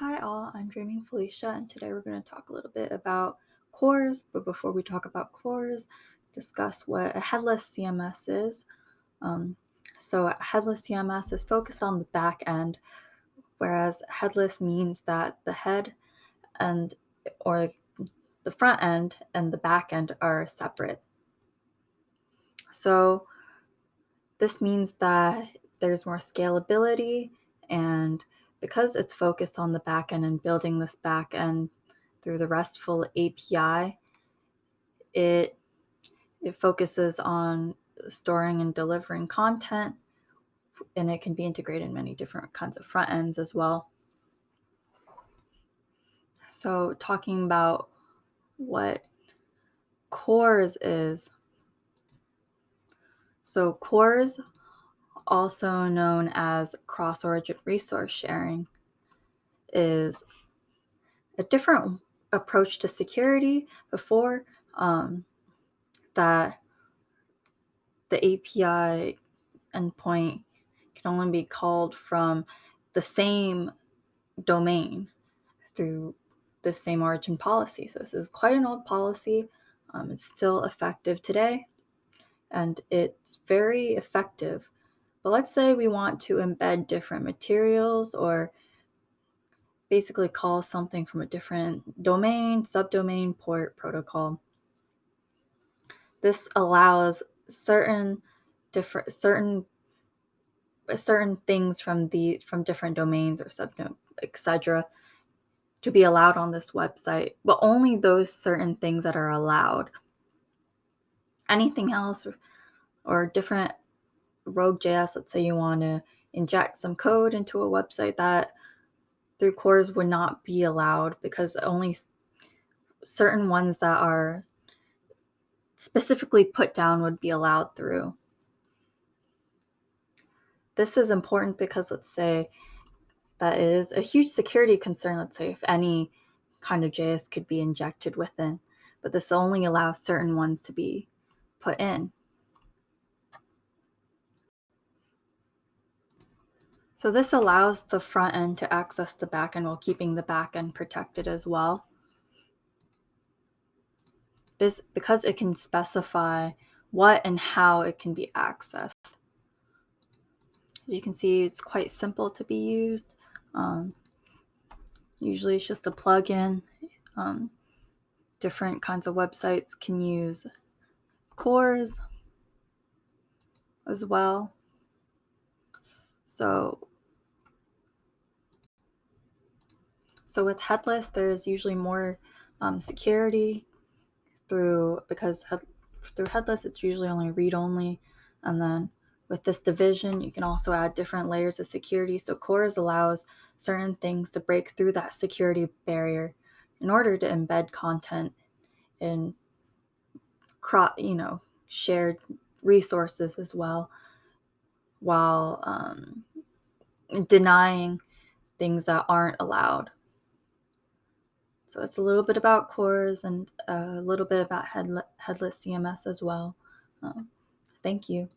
Hi all, I'm Dreaming Felicia, and today we're going to talk a little bit about CORS. But before we talk about CORS, discuss what a headless CMS is. So a headless CMS is focused on the back end, whereas headless means that the head and or the front end and the back end are separate. So this means that there's more scalability, and because it's focused on the back end and building this back end through the RESTful API, it focuses on storing and delivering content, and it can be integrated in many different kinds of front ends as well. So talking about what CORS is. So CORS, also known as cross-origin resource sharing, is a different approach to security. Before that, the API endpoint can only be called from the same domain through the same origin policy. So this is quite an old policy. It's still effective today, and it's very effective. But let's say we want to embed different materials or basically call something from a different domain, subdomain, port, protocol. This allows certain things from different domains or subdomains, etc., to be allowed on this website, but only those certain things that are allowed. Anything else or different rogue.js, let's say you want to inject some code into a website, that through CORS would not be allowed, because only certain ones that are specifically put down would be allowed through. This is important because let's say that it is a huge security concern, let's say if any kind of JS could be injected within, but this only allows certain ones to be put in. So this allows the front end to access the back end while keeping the back end protected as well. This, because it can specify what and how it can be accessed. As you can see, it's quite simple to be used. Usually it's just a plugin. Different kinds of websites can use CORS as well. So with headless, there's usually more security because through headless, it's usually only read-only. And then with this division, you can also add different layers of security. So CORS allows certain things to break through that security barrier in order to embed content in shared resources as well, while denying things that aren't allowed. So it's a little bit about CORS and a little bit about headless CMS as well. Thank you.